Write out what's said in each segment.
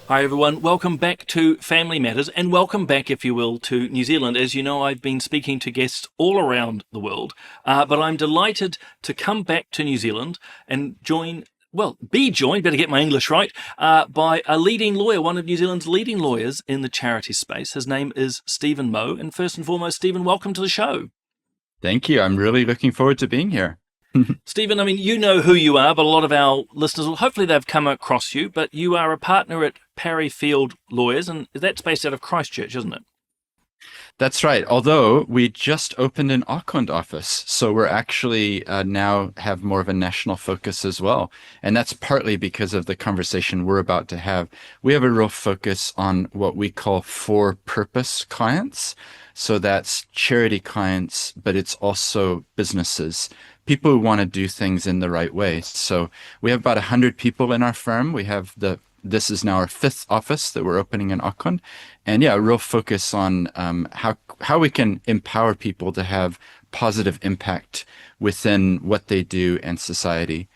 Hi everyone, welcome back to Family Matters and welcome back, if you will, to New Zealand. As you know, I've been speaking to guests all around the world, but I'm delighted to come back to New Zealand and be joined, better get my English right, by a leading lawyer, one of New Zealand's leading lawyers in the charity space. His name is Steven Moe, and first and foremost, Steven, welcome to the show. Thank you. I'm really looking forward to being here. Stephen, I mean, you know who you are, but a lot of our listeners will hopefully they've come across you. But you are a partner at Field Lawyers, and that's based out of Christchurch, isn't it? That's right. Although we just opened an Auckland office, so we're actually now have more of a national focus as well. And that's partly because of the conversation we're about to have. We have a real focus on what we call for-purpose clients. So that's charity clients, but it's also businesses, people who want to do things in the right way. So we have about 100 people in our firm. This is now our fifth office that we're opening in Auckland. And yeah, a real focus on how we can empower people to have positive impact within what they do and society.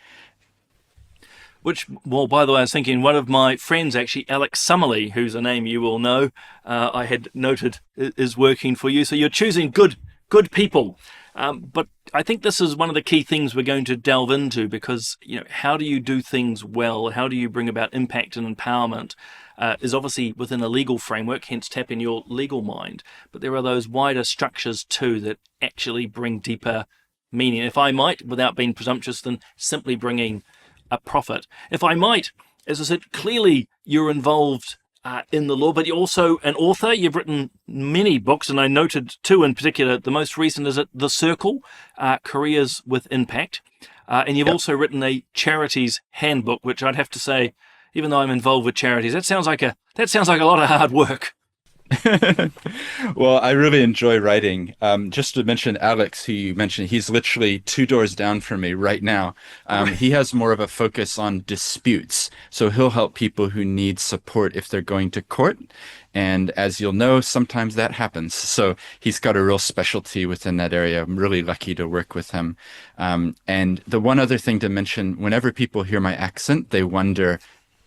Which, well, by the way, I was thinking one of my friends, actually, Alex Summerley, who's a name you will know, I had noted is working for you. So you're choosing good people. But I think this is one of the key things we're going to delve into because, how do you do things well? How do you bring about impact and empowerment? Is obviously within a legal framework, hence tapping your legal mind. But there are those wider structures too that actually bring deeper meaning, if I might, without being presumptuous, than simply bringing a profit. If I might, as I said, clearly you're involved in the law, but you're also an author. You've written many books, and I noted two in particular. The most recent is at The Circle, Careers with Impact. And you've also written a charities handbook, which I'd have to say, even though I'm involved with charities, that sounds like a lot of hard work. Well, I really enjoy writing. Just to mention Alex, who you mentioned, he's literally two doors down from me right now. He has more of a focus on disputes. So he'll help people who need support if they're going to court. And as you'll know, sometimes that happens. So he's got a real specialty within that area. I'm really lucky to work with him. And the one other thing to mention, whenever people hear my accent, they wonder,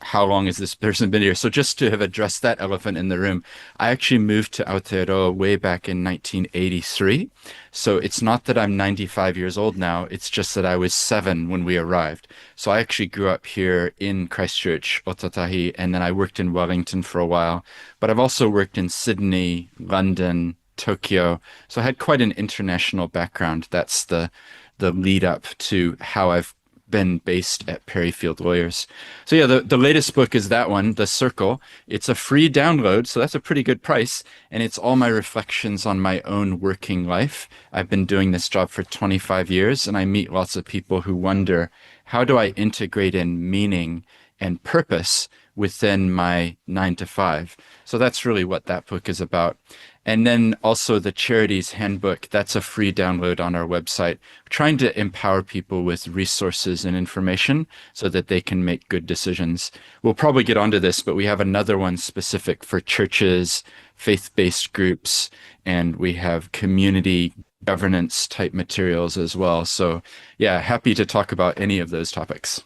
how long has this person been here? So just to have addressed that elephant in the room, I actually moved to Aotearoa way back in 1983. So it's not that I'm 95 years old now, it's just that I was 7 when we arrived. So I actually grew up here in Christchurch, Otatahi, and then I worked in Wellington for a while. But I've also worked in Sydney, London, Tokyo. So I had quite an international background. That's the lead up to how I've been based at Field Lawyers. So yeah, the latest book is that one, The Circle. It's a free download, so that's a pretty good price. And it's all my reflections on my own working life. I've been doing this job for 25 years, and I meet lots of people who wonder, how do I integrate in meaning and purpose within my 9 to 5? So that's really what that book is about. And then also the Charities Handbook, that's a free download on our website, trying to empower people with resources and information so that they can make good decisions. We'll probably get onto this, but we have another one specific for churches, faith-based groups, and we have community governance type materials as well. So yeah, happy to talk about any of those topics.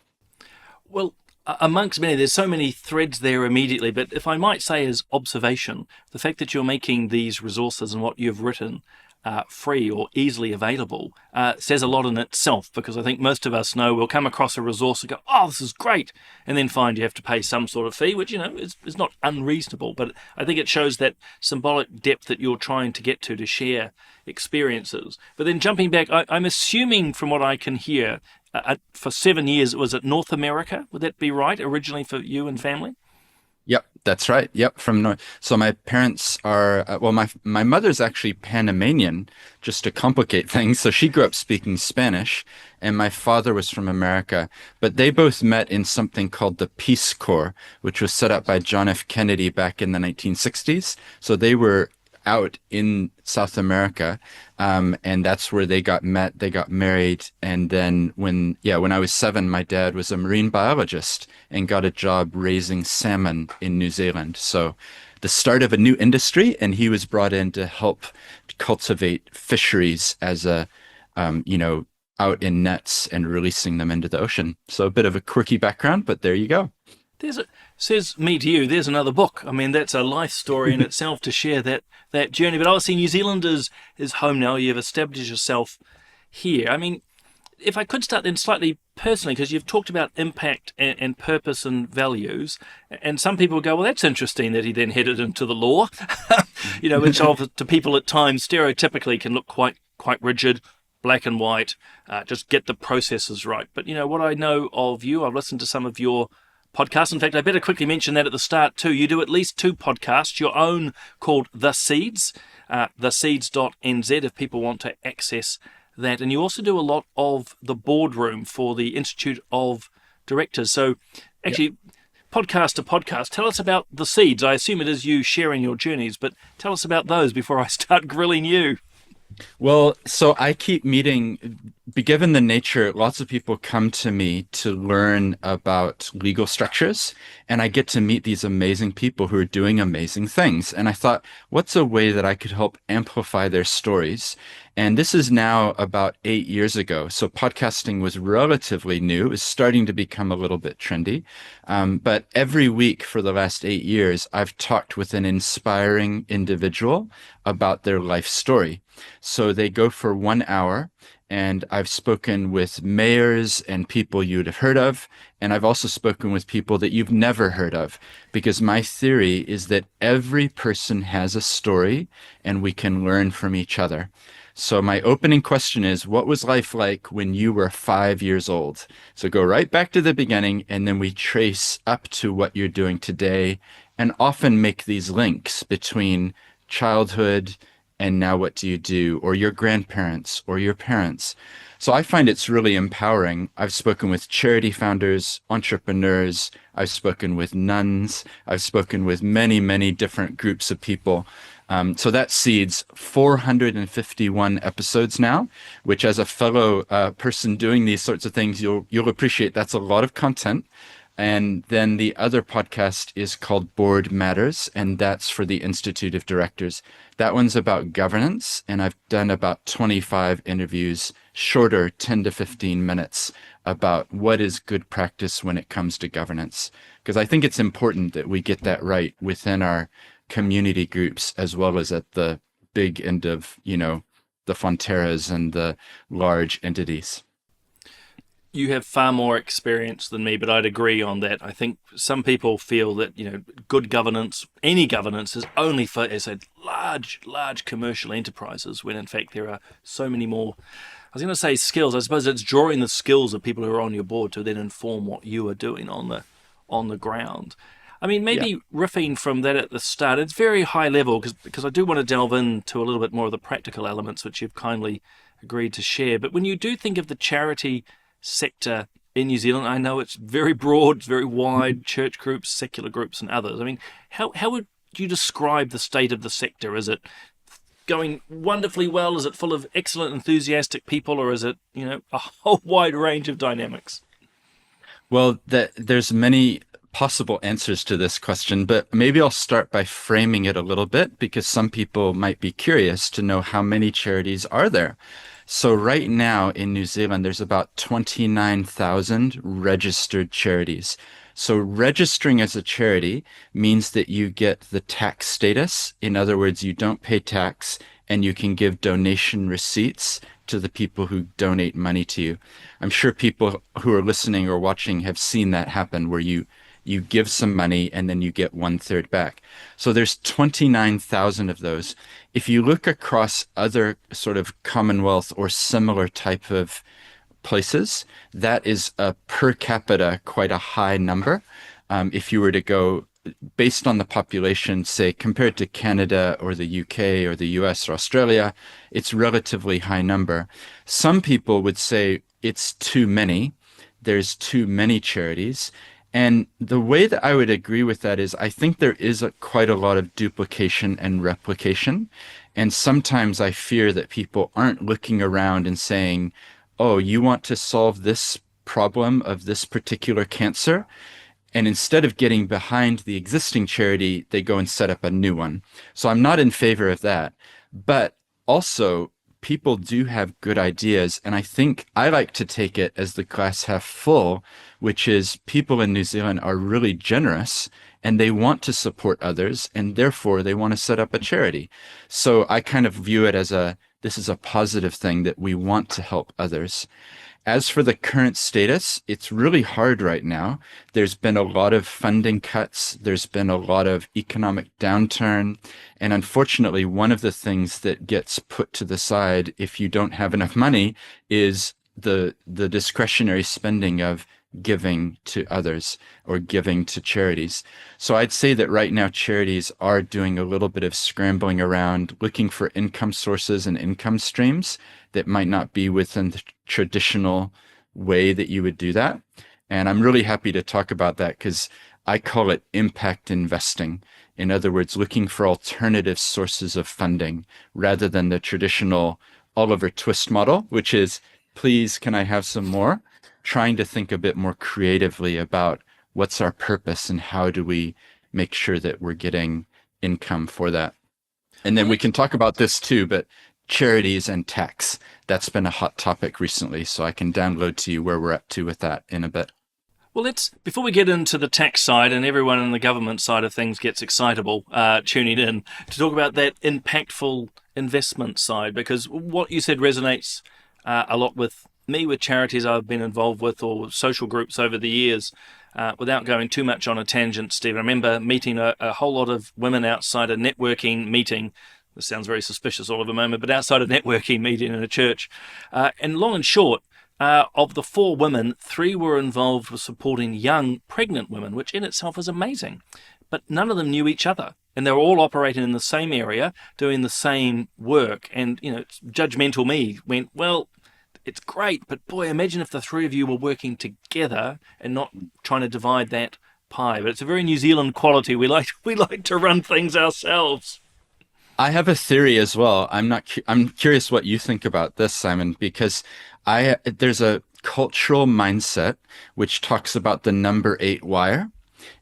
Well, amongst many, there's so many threads there immediately, but if I might say as observation, the fact that you're making these resources and what you've written free or easily available says a lot in itself, because I think most of us know we'll come across a resource and go, oh, this is great, and then find you have to pay some sort of fee, which, is not unreasonable, but I think it shows that symbolic depth that you're trying to get to share experiences. But then jumping back, I'm assuming from what I can hear, for 7 years, it was at North America. Would that be right? Originally for you and family? Yep, that's right. Yep, from North. So my parents are well, my mother's actually Panamanian, just to complicate things. So she grew up speaking Spanish, and my father was from America. But they both met in something called the Peace Corps, which was set up by John F. Kennedy back in the 1960s. So they were out in South America, and that's where they got met. They got married, and then when I was 7, my dad was a marine biologist and got a job raising salmon in New Zealand. So the start of a new industry, and he was brought in to help cultivate fisheries as out in nets and releasing them into the ocean. So a bit of a quirky background, but there you go. There's a, says me to you, there's another book. I mean, that's a life story in itself to share that journey. But obviously, New Zealand is home now. You've established yourself here. I mean, if I could start then slightly personally, because you've talked about impact and purpose and values, and some people go, well, that's interesting that he then headed into the law, which to people at times stereotypically can look quite rigid, black and white, just get the processes right. But, what I know of you, I've listened to some of your podcasts. In fact, I better quickly mention that at the start too. You do at least 2 podcasts, your own called The Seeds, theseeds.nz if people want to access that. And you also do a lot of the boardroom for the Institute of Directors. So actually, podcast to podcast, tell us about The Seeds. I assume it is you sharing your journeys, but tell us about those before I start grilling you. Well, so I keep meeting, given the nature, lots of people come to me to learn about legal structures, and I get to meet these amazing people who are doing amazing things. And I thought, what's a way that I could help amplify their stories? And this is now about 8 years ago. So podcasting was relatively new. It was starting to become a little bit trendy. But every week for the last 8 years, I've talked with an inspiring individual about their life story. So they go for 1 hour, and I've spoken with mayors and people you'd have heard of. And I've also spoken with people that you've never heard of, because my theory is that every person has a story and we can learn from each other. So my opening question is, what was life like when you were 5 years old? So go right back to the beginning, and then we trace up to what you're doing today, and often make these links between childhood and now what do you do, or your grandparents or your parents. So I find it's really empowering. I've spoken with charity founders, entrepreneurs, I've spoken with nuns, I've spoken with many, many different groups of people. So that seeds 451 episodes now, which as a fellow person doing these sorts of things, you'll appreciate that's a lot of content. And then the other podcast is called Board Matters, and that's for the Institute of Directors. That one's about governance, and I've done about 25 interviews, shorter, 10 to 15 minutes, about what is good practice when it comes to governance. Because I think it's important that we get that right within our community groups, as well as at the big end of, the Fonterras and the large entities. You have far more experience than me, but I'd agree on that. I think some people feel that, good governance, any governance, is only for, as I said, large commercial enterprises, when in fact there are so many more, I was going to say skills. I suppose it's drawing the skills of people who are on your board to then inform what you are doing on the ground. I mean, maybe riffing from that at the start, it's very high level, because I do want to delve into a little bit more of the practical elements, which you've kindly agreed to share. But when you do think of the charity sector in New Zealand, I know it's very broad, it's very wide, church groups, secular groups and others. I mean, how would you describe the state of the sector? Is it going wonderfully well? Is it full of excellent, enthusiastic people, or is it, a whole wide range of dynamics? Well, there's many possible answers to this question, but maybe I'll start by framing it a little bit, because some people might be curious to know how many charities are there. So right now in New Zealand, there's about 29,000 registered charities. So registering as a charity means that you get the tax status. In other words, you don't pay tax, and you can give donation receipts to the people who donate money to you. I'm sure people who are listening or watching have seen that happen, where you give some money and then you get 1/3 back. So there's 29,000 of those. If you look across other sort of Commonwealth or similar type of places, that is per capita quite a high number. If you were to go based on the population, say compared to Canada or the UK or the US or Australia, it's relatively high number. Some people would say it's too many. There's too many charities. And the way that I would agree with that is I think there is quite a lot of duplication and replication. And sometimes I fear that people aren't looking around and saying, oh, you want to solve this problem of this particular cancer? And instead of getting behind the existing charity, they go and set up a new one. So I'm not in favor of that. But also, people do have good ideas. And I think I like to take it as the glass half full, which is people in New Zealand are really generous and they want to support others, and therefore they want to set up a charity. So I kind of view it as this is a positive thing that we want to help others. As for the current status, it's really hard right now. There's been a lot of funding cuts. There's been a lot of economic downturn. And unfortunately, one of the things that gets put to the side if you don't have enough money is the discretionary spending of giving to others or giving to charities. So I'd say that right now charities are doing a little bit of scrambling around, looking for income sources and income streams that might not be within the traditional way that you would do that. And I'm really happy to talk about that because I call it impact investing. In other words, looking for alternative sources of funding rather than the traditional Oliver Twist model, which is, please, can I have some more? Trying to think a bit more creatively about what's our purpose and how do we make sure that we're getting income for that. And then we can talk about this too, but charities and tax, that's been a hot topic recently. So I can download to you where we're up to with that in a bit. Well, before we get into the tax side and everyone on the government side of things gets excitable tuning in, to talk about that impactful investment side, because what you said resonates a lot with me, with charities I've been involved with or social groups over the years. Without going too much on a tangent, Steve, I remember meeting a whole lot of women outside a networking meeting. This sounds very suspicious all of a moment, but outside a networking meeting in a church. And long and short, of the 4 women, 3 were involved with supporting young pregnant women, which in itself is amazing. But none of them knew each other. And they were all operating in the same area, doing the same work. And, judgmental me went, well, it's great, but boy, imagine if the 3 of you were working together and not trying to divide that pie. But it's a very New Zealand quality. We like to run things ourselves. I have a theory as well. I'm curious what you think about this, Simon, because there's a cultural mindset which talks about the number 8 wire,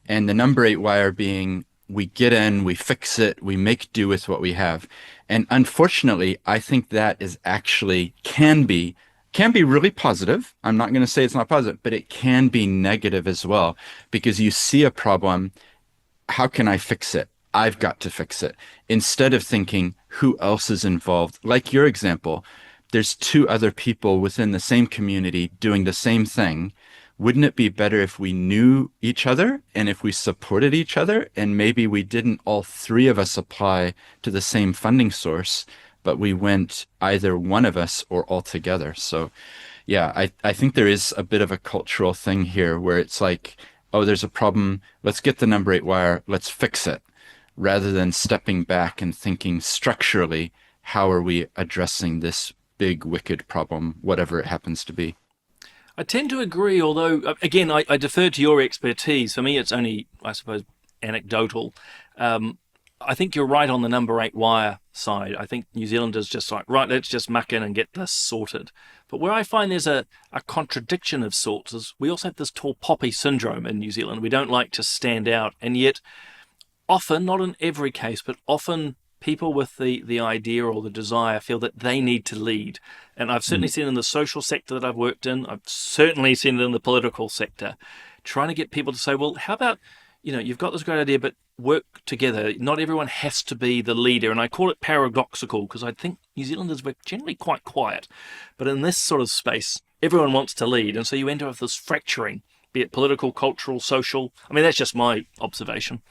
and the number 8 wire being we get in, we fix it, we make do with what we have. And unfortunately, I think that is actually can be really positive. I'm not going to say it's not positive, but it can be negative as well, because you see a problem. How can I fix it? I've got to fix it. Instead of thinking who else is involved, like your example, there's 2 other people within the same community doing the same thing. Wouldn't it be better if we knew each other and if we supported each other and maybe we didn't all 3 of us apply to the same funding source, but we went either one of us or all together? So yeah, I think there is a bit of a cultural thing here where it's like, oh, there's a problem. Let's get the number 8 wire. Let's fix it, rather than stepping back and thinking structurally, how are we addressing this big, wicked problem, whatever it happens to be. I tend to agree, although, again, I defer to your expertise. For me, it's only, I suppose, anecdotal. I think you're right on the number 8 wire side. I think New Zealanders just like, right, let's just muck in and get this sorted. But where I find there's a contradiction of sorts is we also have this tall poppy syndrome in New Zealand. We don't like to stand out, and yet often, not in every case, but often people with the idea or the desire feel that they need to lead. And I've certainly seen it in the social sector that I've worked in. I've certainly seen it in the political sector, trying to get people to say, well, how about, you've got this great idea, but work together. Not everyone has to be the leader. And I call it paradoxical because I think New Zealanders were generally quite quiet. But in this sort of space, everyone wants to lead. And so you end up with this fracturing, be it political, cultural, social. I mean, that's just my observation.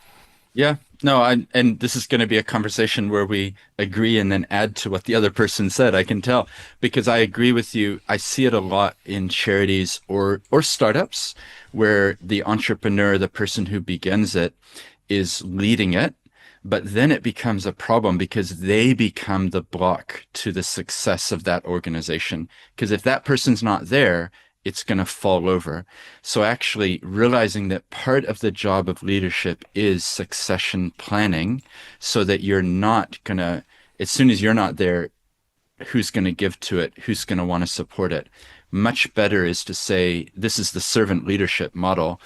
Yeah, no, and this is going to be a conversation where we agree and then add to what the other person said, I can tell, because I agree with you. I see it a lot in charities or startups where the entrepreneur, the person who begins it, is leading it, but then it becomes a problem because they become the block to the success of that organization. Because if that person's not there, it's going to fall over. So actually realizing that part of the job of leadership is succession planning so that you're not going to, as soon as you're not there, who's going to give to it? Who's going to want to support it? Much better is to say, this is the servant leadership model.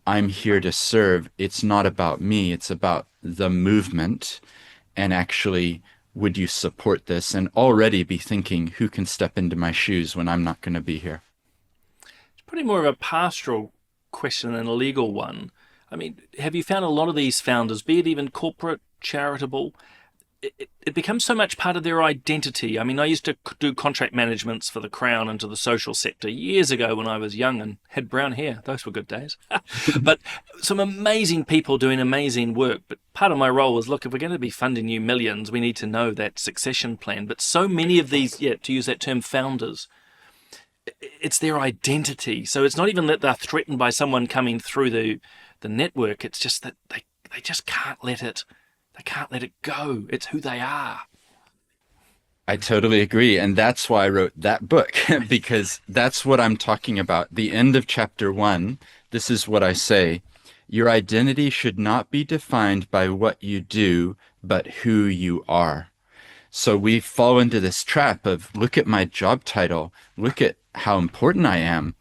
I'm here to serve. It's not about me. It's about the movement and actually would you support this? And already be thinking, who can step into my shoes when I'm not going to be here? It's probably more of a pastoral question than a legal one. I mean, have you found a lot of these founders, be it even corporate, charitable, it becomes so much part of their identity. I mean, I used to do contract managements for the Crown into the social sector years ago when I was young and had brown hair. Those were good days. But some amazing people doing amazing work. But part of my role was, look, if we're going to be funding you millions, we need to know that succession plan. But so many of these, yeah, to use that term, founders, it's their identity. So it's not even that they're threatened by someone coming through the network. It's just that they just can't let it. They can't let it go. It's who they are. I totally agree. And that's why I wrote that book, because that's what I'm talking about. The end of chapter 1, this is what I say. Your identity should not be defined by what you do, but who you are. So we fall into this trap of, look at my job title, look at how important I am.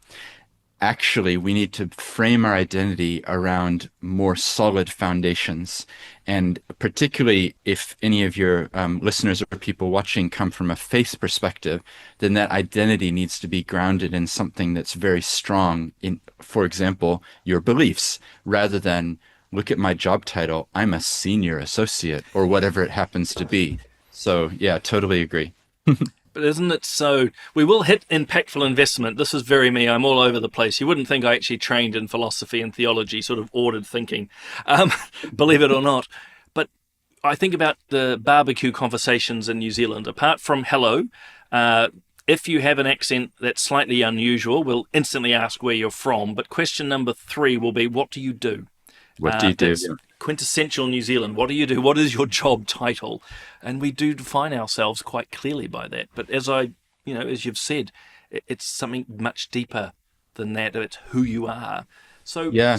Actually, we need to frame our identity around more solid foundations. And particularly if any of your listeners or people watching come from a faith perspective, then that identity needs to be grounded in something that's very strong in, for example, your beliefs, rather than look at my job title, I'm a senior associate or whatever it happens to be. So yeah, totally agree. But isn't it so? We will hit impactful investment. This is very me. I'm all over the place. You wouldn't think I actually trained in philosophy and theology, sort of ordered thinking, believe it or not. But I think about the barbecue conversations in New Zealand. Apart from hello, if you have an accent that's slightly unusual, we'll instantly ask where you're from. But question number 3 will be, what do you do? What do you do? That's quintessential New Zealand. What do you do? What is your job title? And we do define ourselves quite clearly by that. But as as you've said, it's something much deeper than that. It's who you are. Yeah.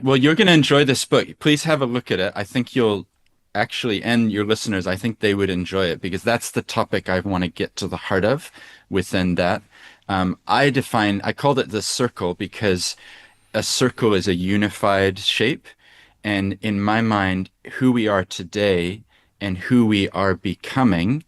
Well, you're going to enjoy this book. Please have a look at it. I think you'll actually, and your listeners, I think they would enjoy it, because that's the topic I want to get to the heart of within that. I called it the circle because a circle is a unified shape. And in my mind, who we are today and who we are becoming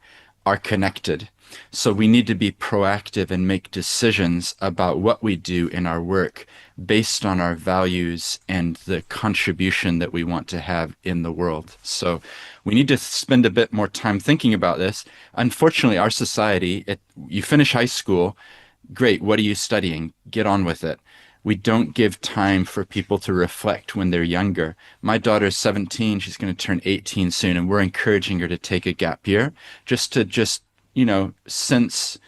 are connected. So we need to be proactive and make decisions about what we do in our work based on our values and the contribution that we want to have in the world. So we need to spend a bit more time thinking about this. Unfortunately, our society, you finish high school, great, what are you studying? Get on with it. We don't give time for people to reflect when they're younger. My daughter's 17, she's going to turn 18 soon, and we're encouraging her to take a gap year just to sense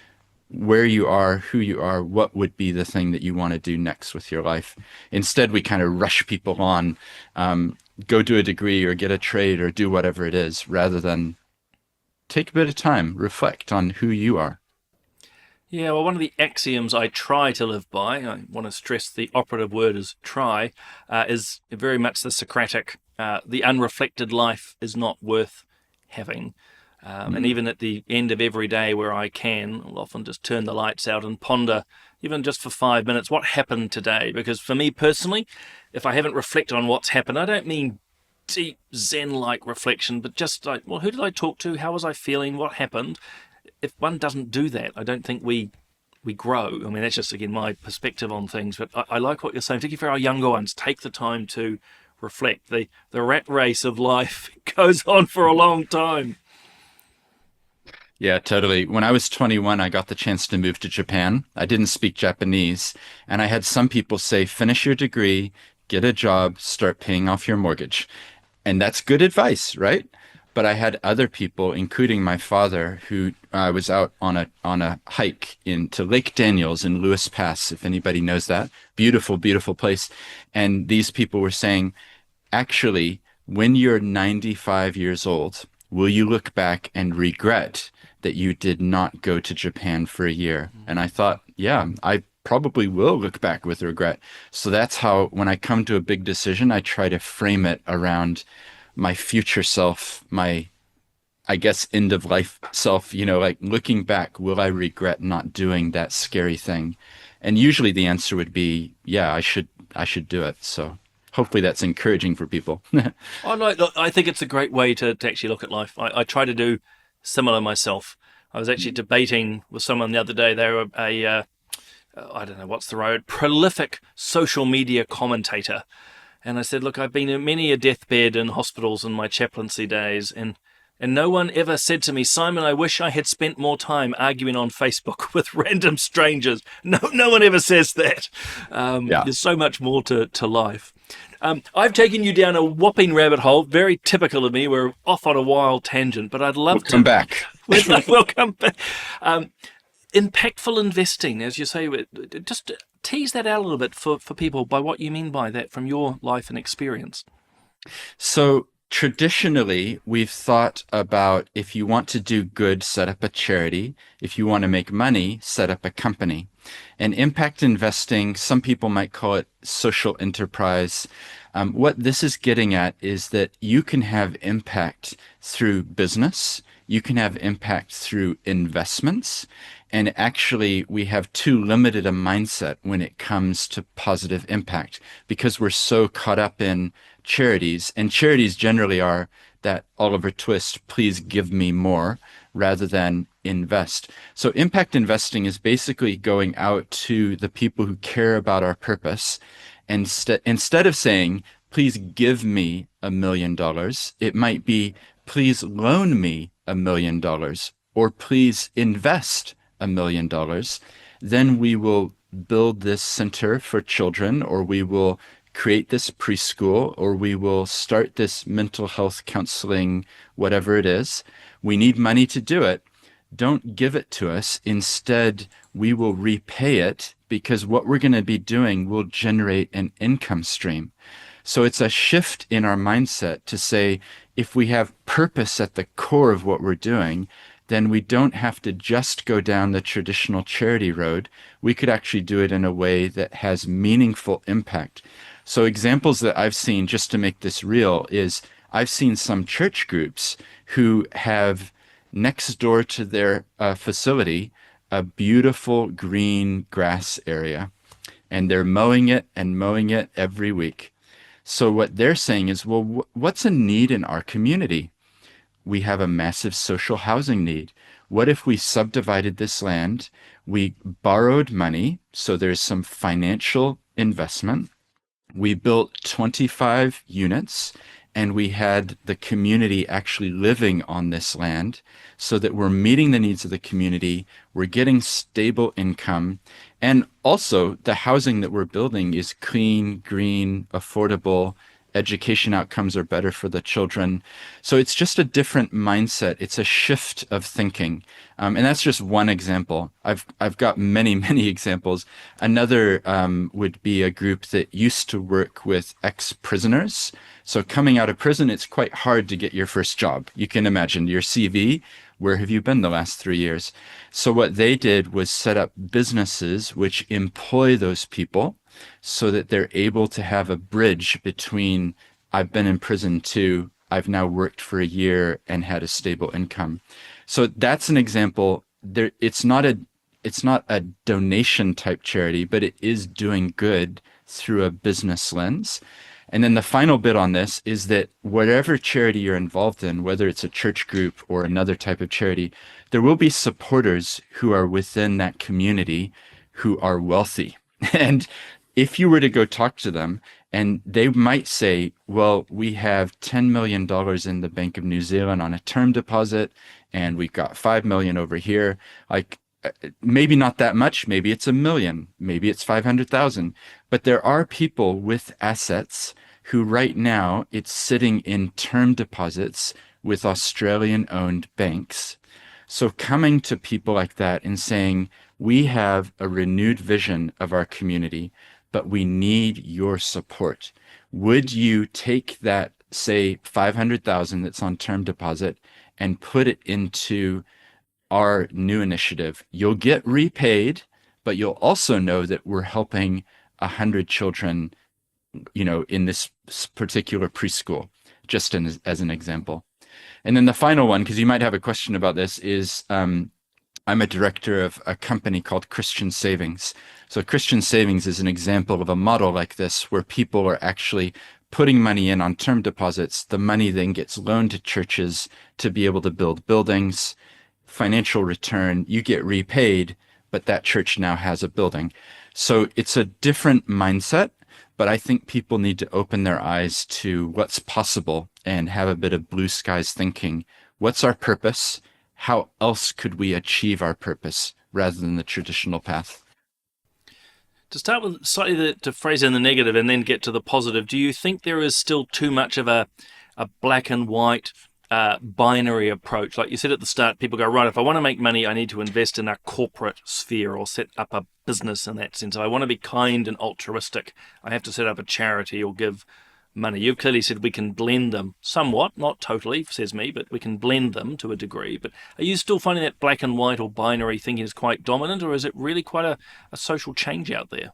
where you are, who you are, what would be the thing that you want to do next with your life. Instead, we kind of rush people on, go do a degree or get a trade or do whatever it is, rather than take a bit of time, reflect on who you are. Yeah, well, one of the axioms I try to live by, I want to stress the operative word is try, is very much the Socratic, the unreflected life is not worth having. And even at the end of every day where I can, I'll often just turn the lights out and ponder, even just for 5 minutes, what happened today? Because for me personally, if I haven't reflected on what's happened, I don't mean deep Zen-like reflection, but just like, well, who did I talk to? How was I feeling? What happened? If one doesn't do that, I don't think we grow. I mean, that's just, again, my perspective on things. But I like what you're saying, particularly for our younger ones. Take the time to reflect. The rat race of life goes on for a long time. Yeah, totally. When I was 21, I got the chance to move to Japan. I didn't speak Japanese. And I had some people say, finish your degree, get a job, start paying off your mortgage. And that's good advice, right? But I had other people, including my father, who was out on a hike into Lake Daniels in Lewis Pass, if anybody knows that. Beautiful, beautiful place. And these people were saying, actually, when you're 95 years old, will you look back and regret that you did not go to Japan for a year? And I thought, yeah, I probably will look back with regret. So that's how, when I come to a big decision, I try to frame it around my future self, my, I guess, end of life self, like looking back, will I regret not doing that scary thing? And usually the answer would be, yeah, I should do it. So hopefully that's encouraging for people. I think it's a great way to actually look at life. I try to do similar myself. I was actually debating with someone the other day. They were I don't know what's the right word, prolific social media commentator. And I said, look, I've been in many a deathbed in hospitals in my chaplaincy days, and no one ever said to me, Simon, I wish I had spent more time arguing on Facebook with random strangers. No one ever says that. Yeah. There's so much more to life. I've taken you down a whopping rabbit hole, very typical of me. We're off on a wild tangent, but I'd love We'll come back. We'll come back. Impactful investing, as you say, just tease that out a little bit for people by what you mean by that from your life and experience. So traditionally, we've thought about if you want to do good, set up a charity. If you want to make money, set up a company. And impact investing, some people might call it social enterprise. What this is getting at is that you can have impact through business, you can have impact through investments, and actually we have too limited a mindset when it comes to positive impact because we're so caught up in charities, and charities generally are that Oliver Twist, please give me more, rather than invest. So impact investing is basically going out to the people who care about our purpose. And instead of saying, please give me $1 million, it might be, please loan me $1 million, or please invest $1 million. Then we will build this center for children, or we will create this preschool, or we will start this mental health counseling, whatever it is. We need money to do it. Don't give it to us. Instead, we will repay it because what we're going to be doing will generate an income stream. So it's a shift in our mindset to say, if we have purpose at the core of what we're doing, then we don't have to just go down the traditional charity road. We could actually do it in a way that has meaningful impact. So examples that I've seen, just to make this real, is I've seen some church groups who have next door to their facility a beautiful green grass area, and they're mowing it every week. So what they're saying is, well, what's a need in our community? We have a massive social housing need. What if we subdivided this land, we borrowed money, so there's some financial investment, we built 25 units, and we had the community actually living on this land so that we're meeting the needs of the community, we're getting stable income, and also the housing that we're building is clean, green, affordable, education outcomes are better for the children. So it's just a different mindset. It's a shift of thinking. And that's just one example. I've got many, many examples. Another would be a group that used to work with ex-prisoners. So coming out of prison, it's quite hard to get your first job. You can imagine your CV. Where have you been the last 3 years? So what they did was set up businesses which employ those people so that they're able to have a bridge between I've been in prison to I've now worked for a year and had a stable income. So that's an example. It's not a donation type charity, but it is doing good through a business lens. And then the final bit on this is that whatever charity you're involved in, whether it's a church group or another type of charity, there will be supporters who are within that community who are wealthy. And if you were to go talk to them, and they might say, well, we have $10 million in the Bank of New Zealand on a term deposit, and we've got 5 million over here. Like, maybe not that much, maybe it's $1 million, maybe it's 500,000, but there are people with assets who right now it's sitting in term deposits with Australian-owned banks. So coming to people like that and saying, we have a renewed vision of our community, but we need your support. Would you take that, say, 500,000 that's on term deposit and put it into our new initiative? You'll get repaid, but you'll also know that we're helping 100 children, in this particular preschool, just as an example. And then the final one, because you might have a question about this, is I'm a director of a company called Christian Savings. So Christian Savings is an example of a model like this where people are actually putting money in on term deposits. The money then gets loaned to churches to be able to build buildings, financial return, you get repaid, but that church now has a building. So it's a different mindset, but I think people need to open their eyes to what's possible and have a bit of blue skies thinking. What's our purpose? How else could we achieve our purpose rather than the traditional path? To start with, slightly to phrase in the negative and then get to the positive, do you think there is still too much of a black and white binary approach? Like you said at the start, people go, right, if I want to make money, I need to invest in a corporate sphere or set up a business in that sense. If I want to be kind and altruistic, I have to set up a charity or give money. You've clearly said we can blend them somewhat, not totally, says me, but we can blend them to a degree. But are you still finding that black and white or binary thinking is quite dominant, or is it really quite a social change out there?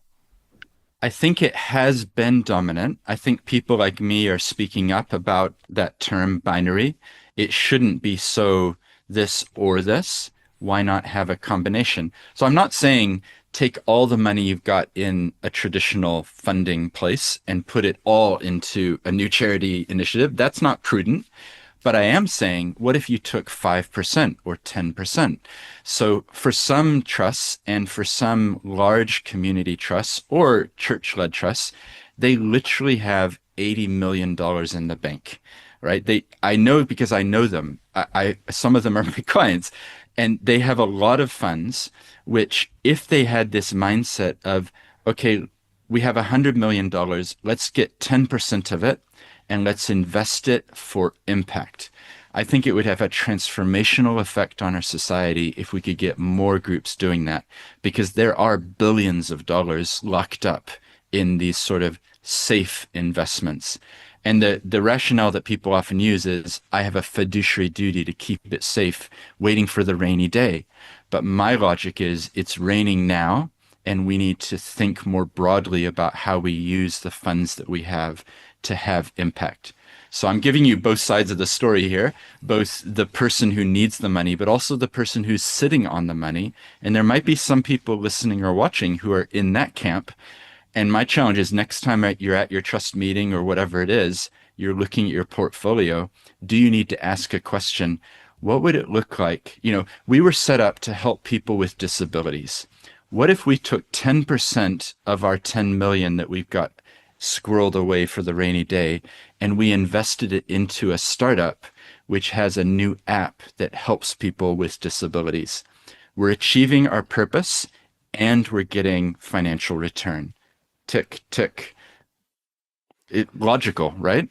I think it has been dominant. I think people like me are speaking up about that term binary. It shouldn't be so this or this. Why not have a combination? So I'm not saying take all the money you've got in a traditional funding place and put it all into a new charity initiative. That's not prudent. But I am saying, what if you took 5% or 10%? So for some trusts and for some large community trusts or church-led trusts, they literally have $80 million in the bank, right? I know because I know them. Some of them are my clients, and they have a lot of funds, which if they had this mindset of, okay, we have $100 million, let's get 10% of it, and let's invest it for impact. I think it would have a transformational effect on our society if we could get more groups doing that, because there are billions of dollars locked up in these sort of safe investments. And the rationale that people often use is, I have a fiduciary duty to keep it safe, waiting for the rainy day. But my logic is, it's raining now, and we need to think more broadly about how we use the funds that we have to have impact. So I'm giving you both sides of the story here, both the person who needs the money, but also the person who's sitting on the money. And there might be some people listening or watching who are in that camp. And my challenge is, next time you're at your trust meeting or whatever it is, you're looking at your portfolio, do you need to ask a question? What would it look like? You know, we were set up to help people with disabilities. What if we took 10% of our 10 million that we've got squirreled away for the rainy day, and we invested it into a startup which has a new app that helps people with disabilities? We're achieving our purpose and we're getting financial return. Tick, tick. Logical, right?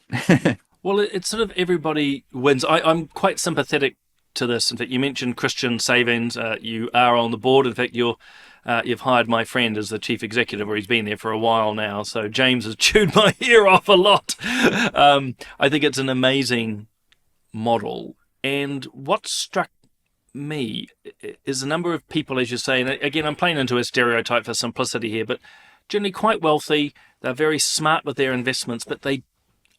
Well, it's sort of everybody wins. I'm quite sympathetic to this. In fact, you mentioned Christian Savings. You are on the board. In fact, you've hired my friend as the chief executive, or he's been there for a while now. So James has chewed my ear off a lot. I think it's an amazing model. And what struck me is the number of people, as you say, and again, I'm playing into a stereotype for simplicity here, but generally quite wealthy. They're very smart with their investments, but they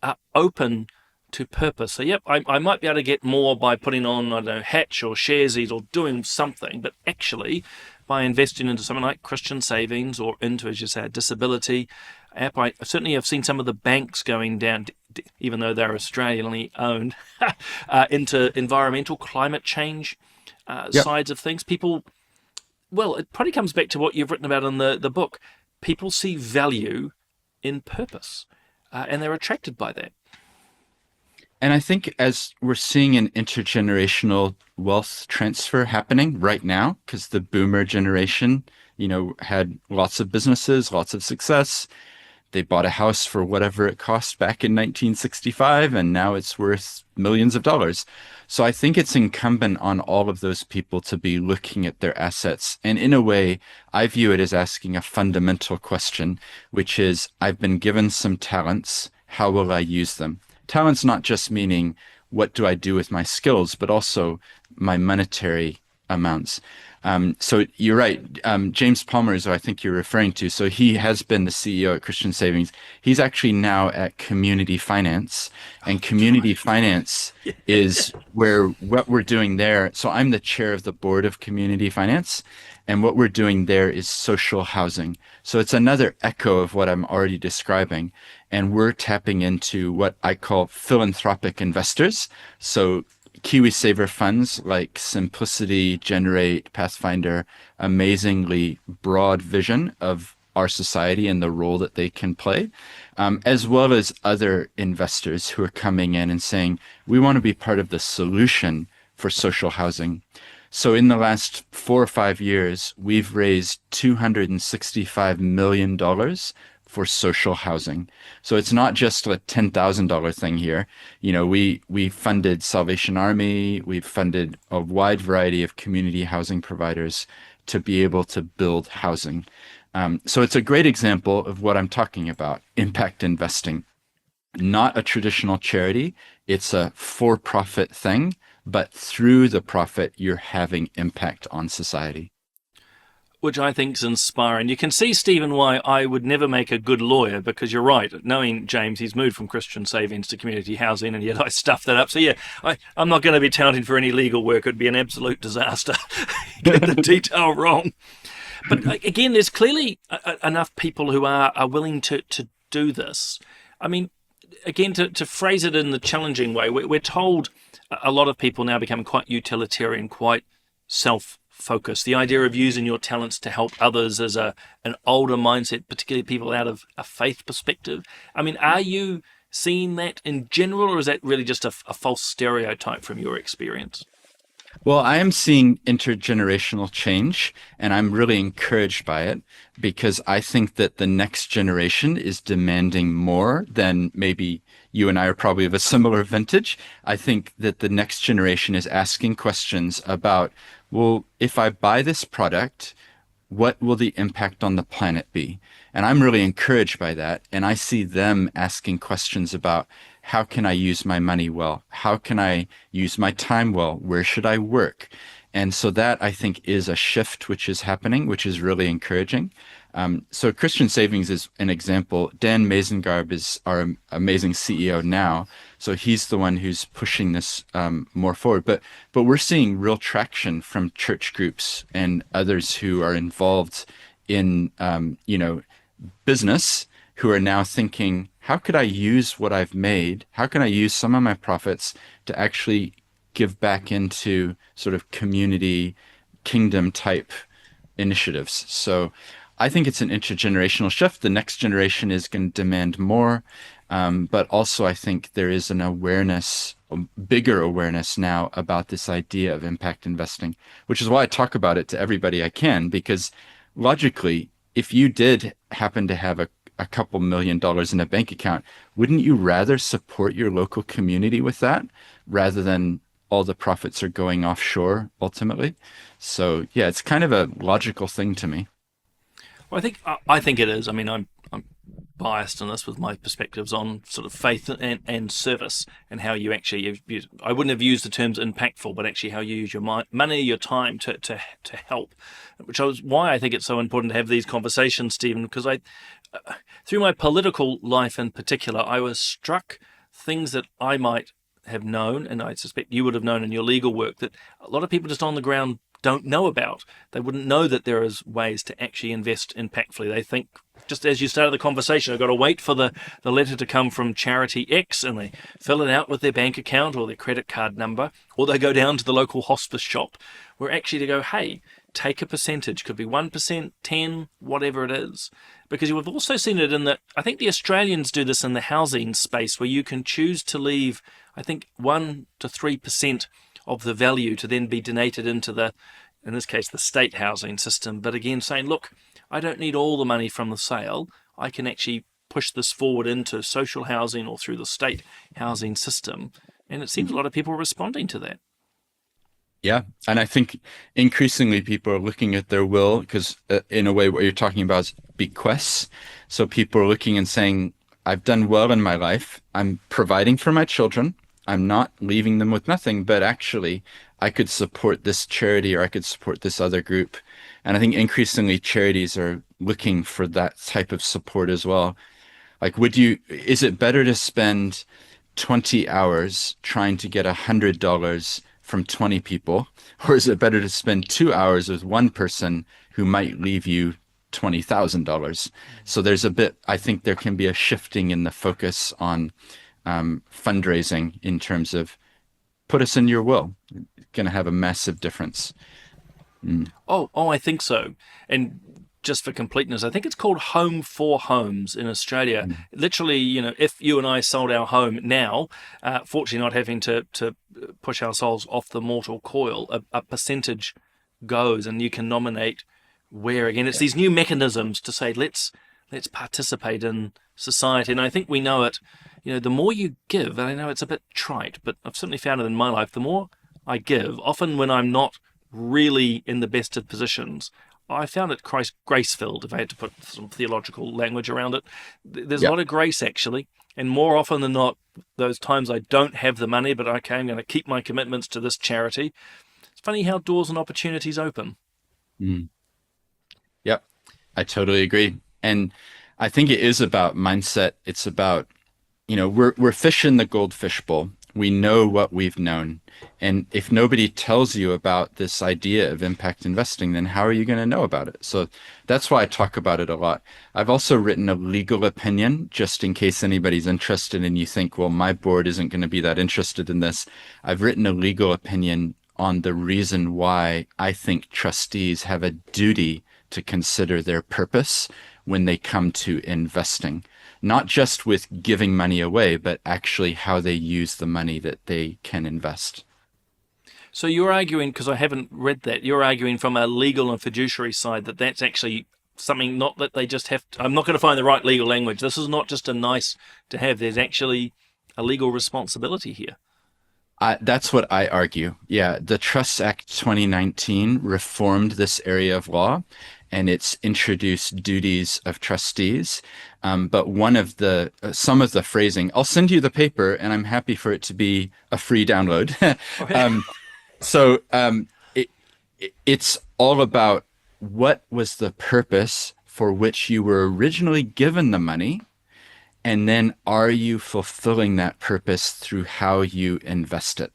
are open to purpose. So, yep, I might be able to get more by putting on, I don't know, Hatch or Sharesies or doing something, but actually by investing into something like Christian Savings or into, as you say, a disability app. I certainly have seen some of the banks going down, even though they're Australianly owned, into environmental climate change sides of things. People, well, it probably comes back to what you've written about in the book. People see value in purpose, and they're attracted by that. And I think as we're seeing an intergenerational wealth transfer happening right now, because the boomer generation, had lots of businesses, lots of success. They bought a house for whatever it cost back in 1965, and now it's worth millions of dollars. So I think it's incumbent on all of those people to be looking at their assets. And in a way, I view it as asking a fundamental question, which is, I've been given some talents. How will I use them? Talents not just meaning what do I do with my skills, but also my monetary amounts. So you're right. James Palmer is who I think you're referring to. So he has been the CEO at Christian Savings. He's actually now at Community Finance, and Community Finance is where what we're doing there. So I'm the chair of the board of Community Finance, and what we're doing there is social housing. So it's another echo of what I'm already describing. And we're tapping into what I call philanthropic investors. So KiwiSaver funds like Simplicity, Generate, Pathfinder, amazingly broad vision of our society and the role that they can play, as well as other investors who are coming in and saying, we want to be part of the solution for social housing. So in the last 4 or 5 years, we've raised $265 million for social housing. So it's not just a $10,000 thing here. You know, we funded Salvation Army, we've funded a wide variety of community housing providers to be able to build housing. So it's a great example of what I'm talking about, impact investing. Not a traditional charity, it's a for-profit thing, but through the profit, you're having impact on society. Which I think is inspiring. You can see, Stephen, why I would never make a good lawyer, because you're right. Knowing James, he's moved from Christian Savings to community housing, and yet I stuffed that up. So yeah, I'm not going to be touting for any legal work. It'd be an absolute disaster. Get the detail wrong. But again, there's clearly enough people who are willing to do this. I mean, again, to phrase it in the challenging way, we're told a lot of people now becoming quite utilitarian, quite self-focused. The idea of using your talents to help others is an older mindset, particularly people out of a faith perspective. I mean, are you seeing that in general, or is that really just a false stereotype from your experience? Well, I am seeing intergenerational change, and I'm really encouraged by it because I think that the next generation is demanding more than maybe you and I are probably of a similar vintage. I think that the next generation is asking questions about, well, if I buy this product, what will the impact on the planet be? And I'm really encouraged by that. And I see them asking questions about, how can I use my money well? How can I use my time well? Where should I work? And so that, I think, is a shift which is happening, which is really encouraging. So Christian Savings is an example. Dan Mazengarb is our amazing CEO now. So he's the one who's pushing this more forward. But we're seeing real traction from church groups and others who are involved in business, who are now thinking, how could I use what I've made? How can I use some of my profits to actually give back into sort of community kingdom type initiatives? So I think it's an intergenerational shift. The next generation is going to demand more. But also I think there is an awareness, a bigger awareness now about this idea of impact investing, which is why I talk about it to everybody I can, because logically, if you did happen to have a couple $1,000,000 in a bank account, wouldn't you rather support your local community with that rather than all the profits are going offshore ultimately? So yeah, it's kind of a logical thing to me. Well, I think it is. I mean, I'm biased in this with my perspectives on sort of faith and service, and how you actually I wouldn't have used the terms impactful, but actually how you use your money, your time to help, which is why I think it's so important to have these conversations, Stephen, because through my political life in particular, I was struck things that I might have known, and I suspect you would have known in your legal work, that a lot of people just on the ground don't know about. They wouldn't know that there is ways to actually invest impactfully. They think, just as you started the conversation, I've got to wait for the letter to come from charity X, and they fill it out with their bank account or their credit card number, or they go down to the local hospice shop, where actually to go, hey, take a percentage, could be 1%, 10, whatever it is. Because you've also seen it in the, I think the Australians do this in the housing space, where you can choose to leave, I think, 1 to 3% of the value to then be donated into the, in this case, the state housing system. But again, saying, look, I don't need all the money from the sale. I can actually push this forward into social housing or through the state housing system. And it seems a lot of people are responding to that. Yeah. And I think increasingly people are looking at their will, because in a way what you're talking about is bequests. So people are looking and saying, I've done well in my life. I'm providing for my children. I'm not leaving them with nothing, but actually I could support this charity or I could support this other group. And I think increasingly charities are looking for that type of support as well. Like, is it better to spend 20 hours trying to get $100 from 20 people, or is it better to spend 2 hours with one person who might leave you $20,000? So I think there can be a shifting in the focus on fundraising in terms of put us in your will. It's going to have a massive difference. Oh, I think so. And just for completeness, I think it's called Home for Homes in Australia. Literally, if you and I sold our home now, fortunately not having to push ourselves off the mortal coil, a percentage goes, and you can nominate where. Again, it's these new mechanisms to say let's participate in society. And I think we know it. The more you give, and I know it's a bit trite, but I've certainly found it in my life. The more I give, often when I'm not really in the best of positions, I found it grace-filled, if I had to put some theological language around it. There's a lot of grace, actually. And more often than not, those times I don't have the money, but okay, I'm going to keep my commitments to this charity. It's funny how doors and opportunities open. Mm. Yep, I totally agree. And I think it is about mindset. It's about, we're fish in the goldfish bowl. We know what we've known. And if nobody tells you about this idea of impact investing, then how are you going to know about it? So that's why I talk about it a lot. I've also written a legal opinion, just in case anybody's interested and you think, well, my board isn't going to be that interested in this. I've written a legal opinion on the reason why I think trustees have a duty to consider their purpose when they come to investing. Not just with giving money away, but actually how they use the money that they can invest. So you're arguing, because I haven't read that, you're arguing from a legal and fiduciary side that that's actually something, not that they just have to, I'm not going to find the right legal language. This is not just a nice to have. There's actually a legal responsibility here. That's what I argue. Yeah, the Trusts Act 2019 reformed this area of law, and it's introduced duties of trustees. But some of the phrasing, I'll send you the paper, and I'm happy for it to be a free download. It's all about what was the purpose for which you were originally given the money, and then are you fulfilling that purpose through how you invest it?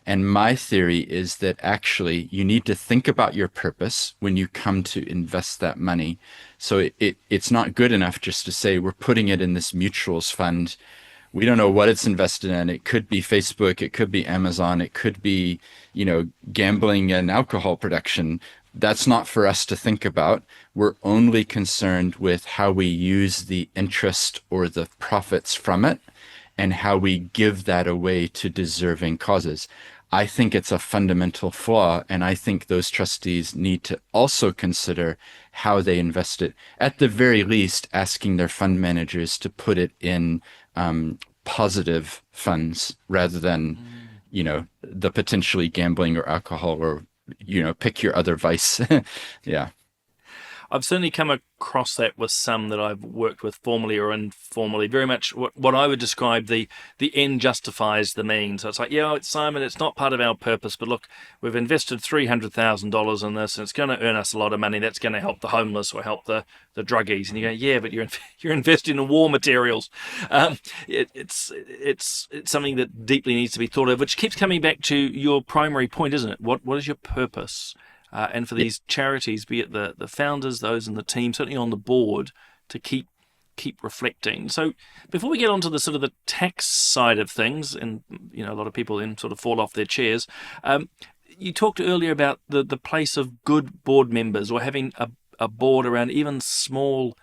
And my theory is that actually you need to think about your purpose when you come to invest that money. So it's not good enough just to say we're putting it in this mutuals fund. We don't know what it's invested in. It could be Facebook, it could be Amazon, it could be, gambling and alcohol production. That's not for us to think about. We're only concerned with how we use the interest or the profits from it and how we give that away to deserving causes. I think it's a fundamental flaw, and I think those trustees need to also consider how they invest it. At the very least, asking their fund managers to put it in positive funds rather than, the potentially gambling or alcohol or, pick your other vice. Yeah. I've certainly come across that with some that I've worked with formally or informally. Very much what I would describe the end justifies the means. So it's like, it's Simon, it's not part of our purpose, but look, we've invested $300,000 in this, and it's going to earn us a lot of money. That's going to help the homeless or help the druggies. And you go, but you're investing in war materials. It's something that deeply needs to be thought of, which keeps coming back to your primary point, isn't it? What is your purpose? And for these charities, be it the founders, those in the team, certainly on the board, to keep reflecting. So before we get on to the sort of the tax side of things, and a lot of people then sort of fall off their chairs, you talked earlier about the place of good board members or having a board around even small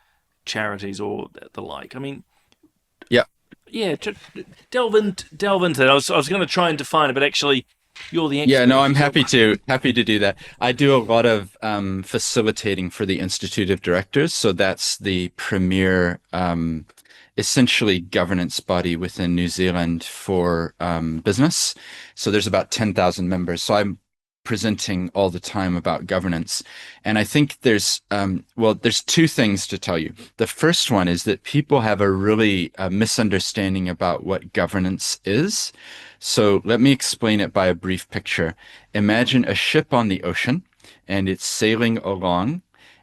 charities or the like. I mean, yeah, delve into it. I was going to try and define it, but actually, you're the expert. Yeah, no, I'm happy to do that. I do a lot of facilitating for the Institute of Directors. So that's the premier, essentially governance body within New Zealand for business. So there's about 10,000 members. So I'm presenting all the time about governance. And I think there's two things to tell you. The first one is that people have a really misunderstanding about what governance is. So let me explain it by a brief picture. Imagine a ship on the ocean and it's sailing along,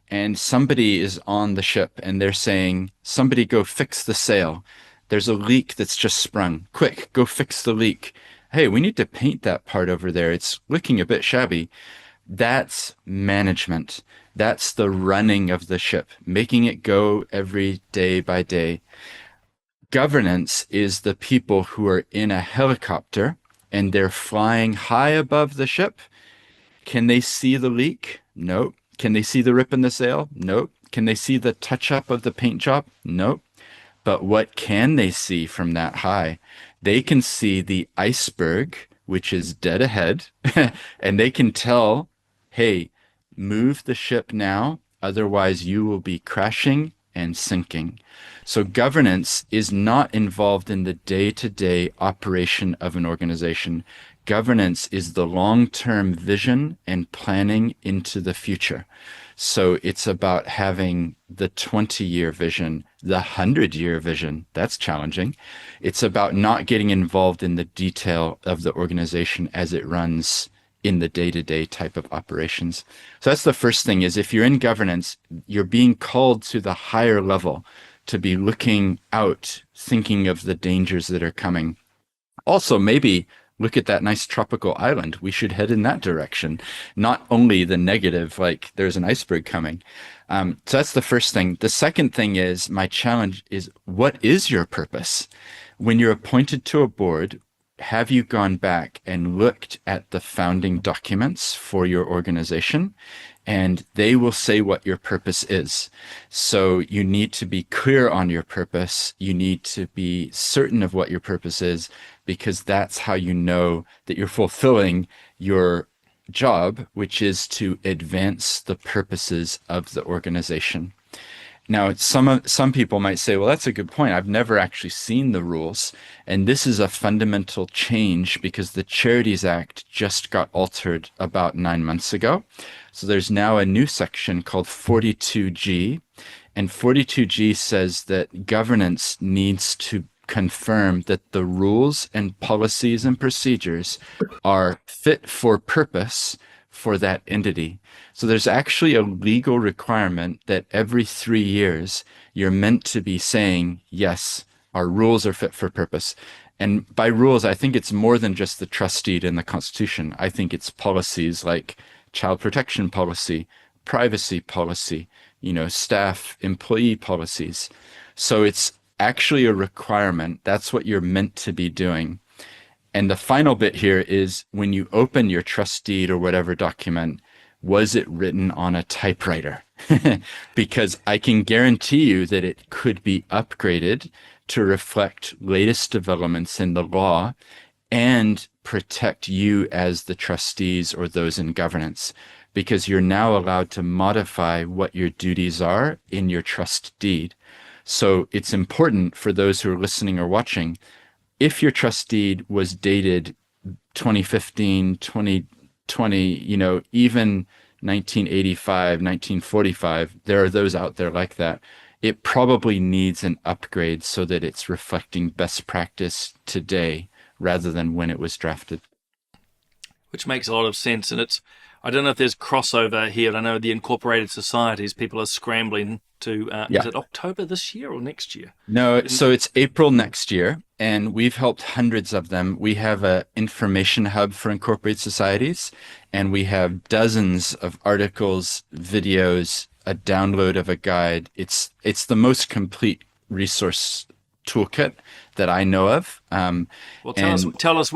and somebody is on the ship and they're saying, somebody go fix the sail. There's a leak that's just sprung. Quick, go fix the leak. Hey, we need to paint that part over there. It's looking a bit shabby. That's management. That's the running of the ship, making it go every day by day. Governance is the people who are in a helicopter and they're flying high above the ship. Can they see the leak? Nope. Can they see the rip in the sail? Nope. Can they see the touch up of the paint job? Nope. But what can they see from that high? They can see the iceberg, which is dead ahead, and they can tell, hey, move the ship now, otherwise you will be crashing and sinking. So governance is not involved in the day-to-day operation of an organization. Governance is the long-term vision and planning into the future. So it's about having the 20-year vision, the 100-year vision. That's challenging. It's about not getting involved in the detail of the organization as it runs in the day-to-day type of operations. So that's the first thing, is if you're in governance, you're being called to the higher level to be looking out, thinking of the dangers that are coming. Also, maybe look at that nice tropical island. We should head in that direction. Not only the negative, like there's an iceberg coming. So that's the first thing. The second thing is, my challenge is, what is your purpose? When you're appointed to a board, have you gone back and looked at the founding documents for your organization? And they will say what your purpose is. So you need to be clear on your purpose. You need to be certain of what your purpose is, because that's how you know that you're fulfilling your job, which is to advance the purposes of the organization. Now, some people might say, well, that's a good point. I've never actually seen the rules. And this is a fundamental change because the Charities Act just got altered about 9 months ago. So there's now a new section called 42G. And 42G says that governance needs to confirm that the rules and policies and procedures are fit for purpose for that entity. So there's actually a legal requirement that every 3 years you're meant to be saying, yes, our rules are fit for purpose. And by rules, I think it's more than just the trust deed and the Constitution. I think it's policies like child protection policy, privacy policy, staff employee policies. So it's actually a requirement. That's what you're meant to be doing. And the final bit here is, when you open your trust deed or whatever document, was it written on a typewriter? Because I can guarantee you that it could be upgraded to reflect latest developments in the law and protect you as the trustees or those in governance, because you're now allowed to modify what your duties are in your trust deed. So it's important for those who are listening or watching, if your trust deed was dated 2015, 2020, even 1985, 1945, there are those out there like that. It probably needs an upgrade so that it's reflecting best practice today rather than when it was drafted. Which makes a lot of sense. And I don't know if there's crossover here. I know the incorporated societies, people are scrambling to, is it October this year or next year? No, so it's April next year, and we've helped hundreds of them. We have an information hub for incorporated societies, and we have dozens of articles, videos, a download of a guide. It's the most complete resource toolkit that I know of. Well, tell us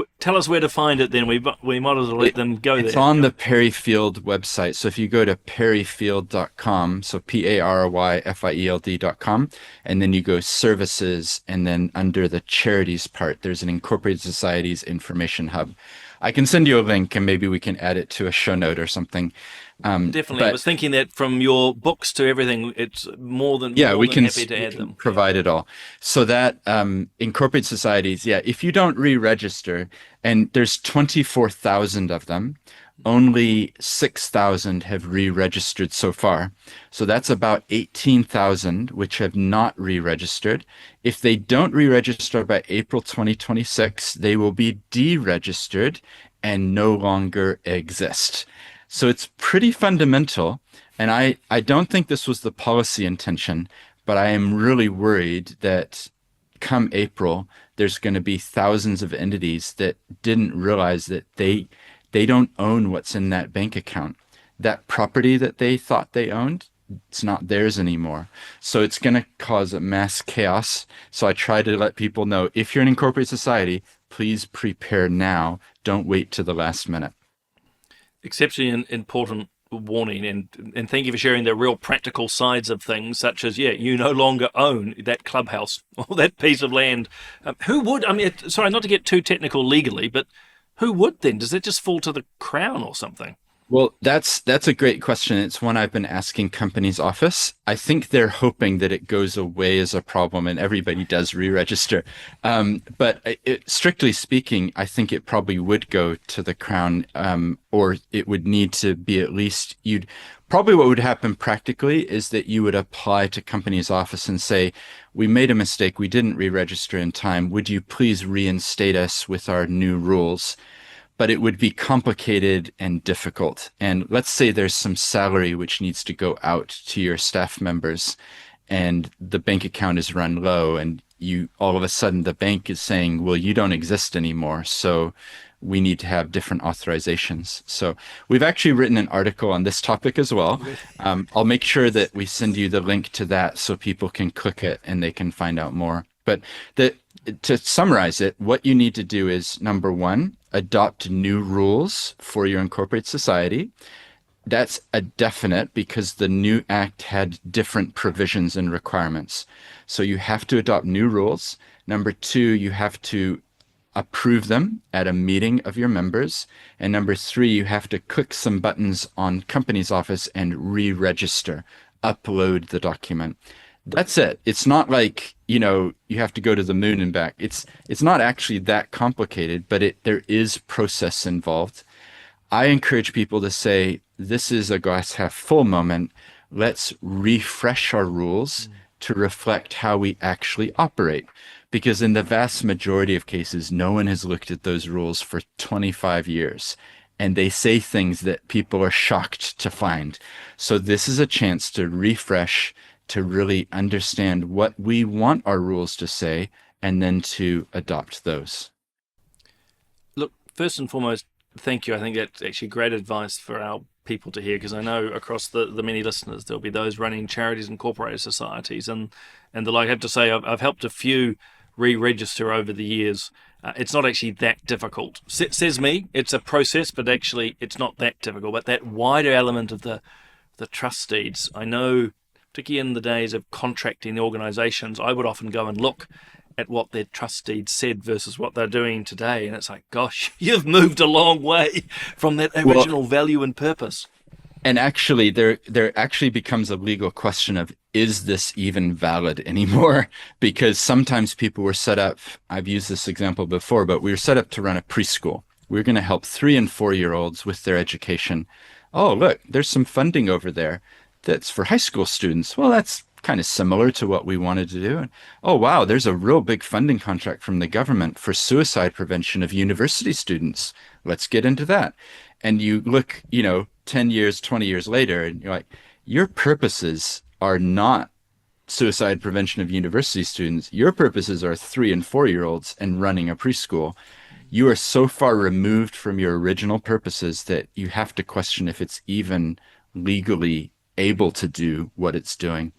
where to find it. Then we might as well let them go there. It's on the Perryfield website. So if you go to perryfield.com, so PARYFIELD.com, and then you go services, and then under the charities part, there's an Incorporated Societies information hub. I can send you a link, and maybe we can add it to a show note or something. Definitely. I was thinking that from your books to everything, it's more than we can happy to add them. Provide it all. So that incorporated societies, if you don't re-register, and there's 24,000 of them, only 6,000 have re-registered so far. So that's about 18,000 which have not re-registered. If they don't re-register by April 2026, they will be deregistered and no longer exist. So it's pretty fundamental. And I don't think this was the policy intention, but I am really worried that come April, there's going to be thousands of entities that didn't realize that they don't own what's in that bank account. That property that they thought they owned, it's not theirs anymore. So it's going to cause a mass chaos. So I try to let people know, if you're an incorporated society, please prepare now. Don't wait to the last minute. Exceptionally important warning, and thank you for sharing the real practical sides of things, such as, yeah, you no longer own that clubhouse or that piece of land. Who would, I mean, sorry, not to get too technical legally, but who would then? Does it just fall to the Crown or something? Well, that's a great question. It's one I've been asking companies' office. I think they're hoping that it goes away as a problem and everybody does re-register. But strictly speaking, I think it probably would go to the Crown, or it would need to be at least probably what would happen practically is that you would apply to company's office and say, we made a mistake. We didn't re-register in time. Would you please reinstate us with our new rules? But it would be complicated and difficult. And let's say there's some salary which needs to go out to your staff members and the bank account is run low and all of a sudden the bank is saying, well, you don't exist anymore. So we need to have different authorizations. So we've actually written an article on this topic as well. I'll make sure that we send you the link to that so people can click it and they can find out more. But to summarize it, what you need to do is, number one, adopt new rules for your incorporated society. That's a definite because the new act had different provisions and requirements. So you have to adopt new rules. Number two, you have to approve them at a meeting of your members. And number three, you have to click some buttons on company's office and re-register, upload the document. That's it. It's not like, you have to go to the moon and back. It's not actually that complicated, but there is process involved. I encourage people to say, this is a glass half full moment. Let's refresh our rules to reflect how we actually operate. Because in the vast majority of cases, no one has looked at those rules for 25 years. And they say things that people are shocked to find. So this is a chance to refresh, to really understand what we want our rules to say, and then to adopt those. Look, first and foremost, thank you. I think that's actually great advice for our people to hear, because I know across the many listeners, there'll be those running charities and incorporated societies. And the like, I have to say, I've helped a few re-register over the years. It's not actually that difficult. Says me, it's a process, but actually it's not that difficult. But that wider element of the trust deeds, I know, particularly in the days of contracting the organisations, I would often go and look at what their trust deed said versus what they're doing today. And it's like, gosh, you've moved a long way from that original value and purpose. And actually, there actually becomes a legal question of, is this even valid anymore? Because sometimes people were set up, I've used this example before, but we were set up to run a preschool. We were going to help 3- and 4-year-olds with their education. Oh, look, there's some funding over there that's for high school students. Well, that's kind of similar to what we wanted to do. And, oh, wow, there's a real big funding contract from the government for suicide prevention of university students. Let's get into that. And you look, 10 years, 20 years later, and you're like, your purposes are not suicide prevention of university students. Your purposes are 3- and 4-year-olds and running a preschool. You are so far removed from your original purposes that you have to question if it's even legally able to do what it's doing.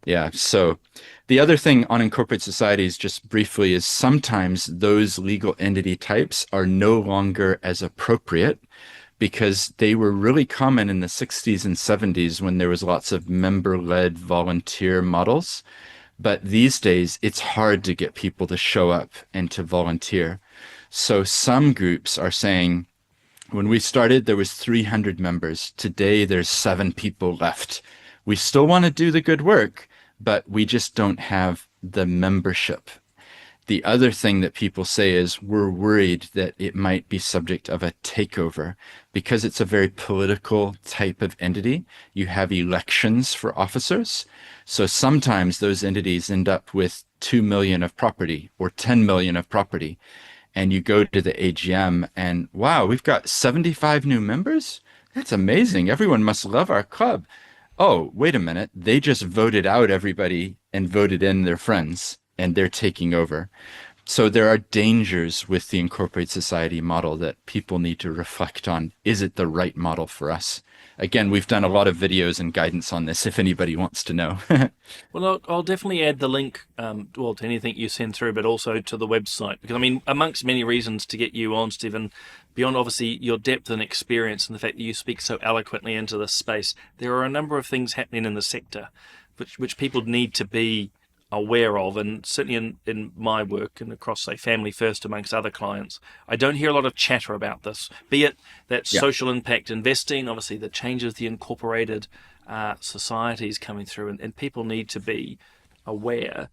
Yeah. So the other thing on incorporated societies, just briefly, is sometimes those legal entity types are no longer as appropriate because they were really common in the 60s and 70s when there was lots of member-led volunteer models. But these days, it's hard to get people to show up and to volunteer. So some groups are saying, when we started, there was 300 members. Today, there's 7 people left. We still want to do the good work, but we just don't have the membership. The other thing that people say is we're worried that it might be subject of a takeover because it's a very political type of entity. You have elections for officers. So sometimes those entities end up with 2 million of property or 10 million of property. And you go to the AGM and wow, we've got 75 new members. That's amazing. Everyone must love our club. Oh, wait a minute. They just voted out everybody and voted in their friends, and they're taking over. So there are dangers with the incorporated society model that people need to reflect on. Is it the right model for us? Again, we've done a lot of videos and guidance on this if anybody wants to know. Well, I'll definitely add the link, well, to anything you send through, but also to the website. Because, I mean, amongst many reasons to get you on, Stephen, beyond obviously your depth and experience and the fact that you speak so eloquently into this space, there are a number of things happening in the sector which people need to be aware of. And certainly in my work and across, say, Family First amongst other clients, I don't hear a lot of chatter about this, be it that social impact investing, obviously the changes, the incorporated societies coming through, and people need to be aware.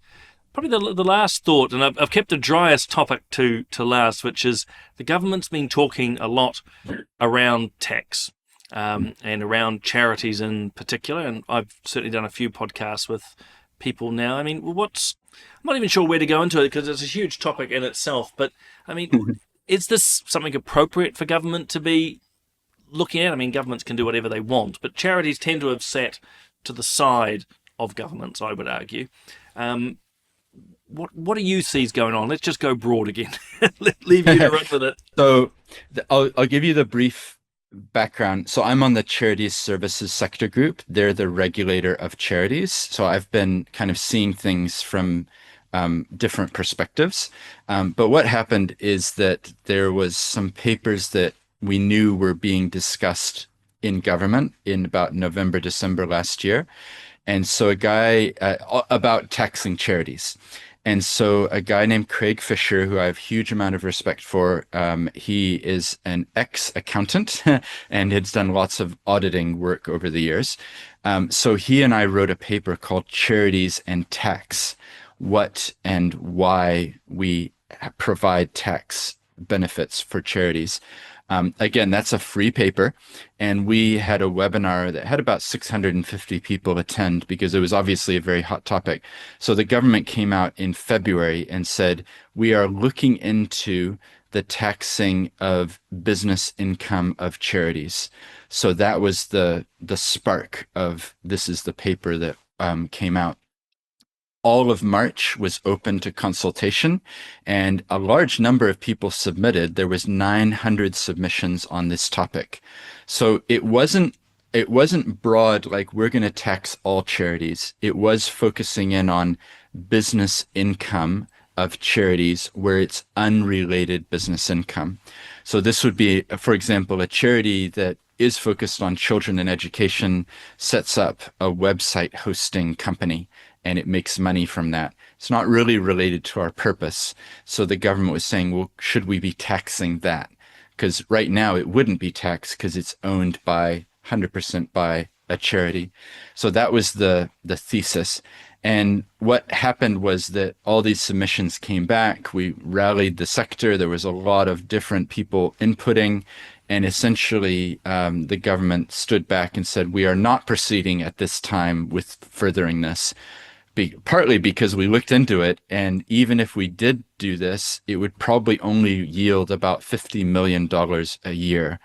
Probably the last thought, and I've kept the driest topic to last, which is the government's been talking a lot around tax and around charities in particular, and I've certainly done a few podcasts with people now. I mean, I'm not even sure where to go into it because it's a huge topic in itself, but I mean, is this something appropriate for government to be looking at? I mean, governments can do whatever they want, but charities tend to have sat to the side of governments, I would argue. What do you see is going on? Let's just go broad again. Leave you to run with it. So I'll give you the brief background. So I'm on the Charities Services Sector Group. They're the regulator of charities. So I've been kind of seeing things from different perspectives. But what happened is that there was some papers that we knew were being discussed in government in about November, December last year. And so a guy about taxing charities. And so a guy named Craig Fisher, who I have huge amount of respect for, he is an ex-accountant and has done lots of auditing work over the years. So he and I wrote a paper called Charities and Tax, What and Why We Provide Tax Benefits for Charities. Again, that's a free paper. And we had a webinar that had about 650 people attend because it was obviously a very hot topic. So the government came out in February and said, we are looking into the taxing of business income of charities. So that was the spark of this is the paper that came out. All of March was open to consultation, and a large number of people submitted. There was 900 submissions on this topic. So it wasn't broad, like we're going to tax all charities. It was focusing in on business income of charities where it's unrelated business income. So this would be, for example, a charity that is focused on children and education sets up a website hosting company and it makes money from that. It's not really related to our purpose. So the government was saying, well, should we be taxing that? Because right now it wouldn't be taxed because it's owned by 100% by a charity. So that was the thesis. And what happened was that all these submissions came back. We rallied the sector. There was a lot of different people inputting. And essentially, the government stood back and said, we are not proceeding at this time with furthering this. Partly because we looked into it, and even if we did do this, it would probably only yield about $50 million a year.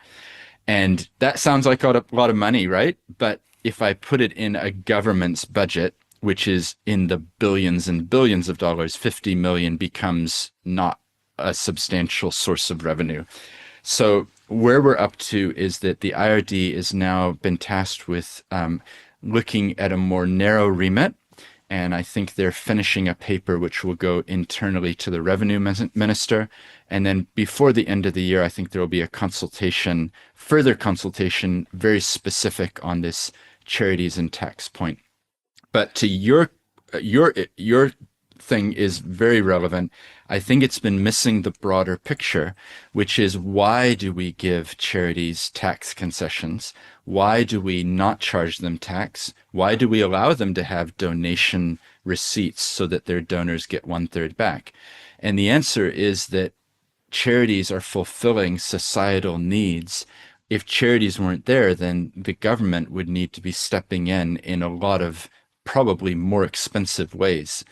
And that sounds like a lot of money, right? But if I put it in a government's budget, which is in the billions and billions of dollars, 50 million becomes not a substantial source of revenue. So where we're up to is that the IRD has now been tasked with looking at a more narrow remit. And I think they're finishing a paper which will go internally to the revenue minister. And then before the end of the year, I think there will be a consultation, further consultation, very specific on this charities and tax point. But to your thing is very relevant. I think it's been missing the broader picture, which is why do we give charities tax concessions? Why do we not charge them tax? Why do we allow them to have donation receipts so that their donors get 1/3 back? And the answer is that charities are fulfilling societal needs. If charities weren't there, then the government would need to be stepping in a lot of probably more expensive ways.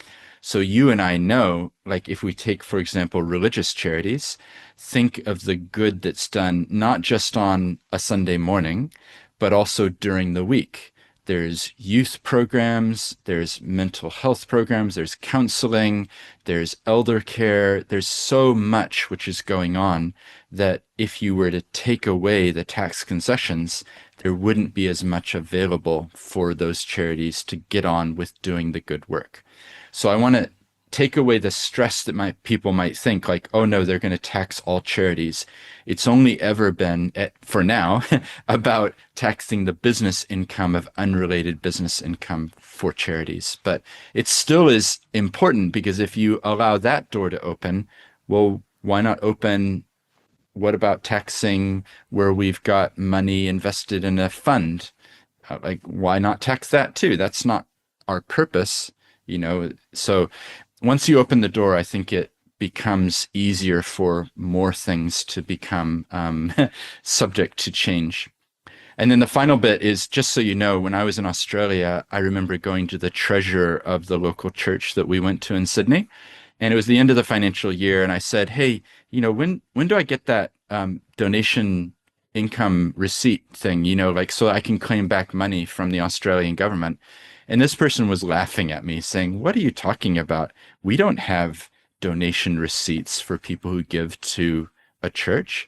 So you and I know, like if we take, for example, religious charities, think of the good that's done not just on a Sunday morning, but also during the week. There's youth programs, there's mental health programs, there's counseling, there's elder care. There's so much which is going on that if you were to take away the tax concessions, there wouldn't be as much available for those charities to get on with doing the good work. So I want to take away the stress that people might think like, oh no, they're going to tax all charities. It's only ever been, for now, about taxing the business income of unrelated business income for charities. But it still is important because if you allow that door to open, well, why not open, what about taxing where we've got money invested in a fund? Like, why not tax that too? That's not our purpose, So once you open the door, I think it becomes easier for more things to become subject to change. And then the final bit is, just so you know, when I was in Australia, I remember going to the treasurer of the local church that we went to in Sydney. And it was the end of the financial year. And I said, hey, when do I get that donation income receipt thing, so I can claim back money from the Australian government? And this person was laughing at me saying, what are you talking about? We don't have donation receipts for people who give to a church.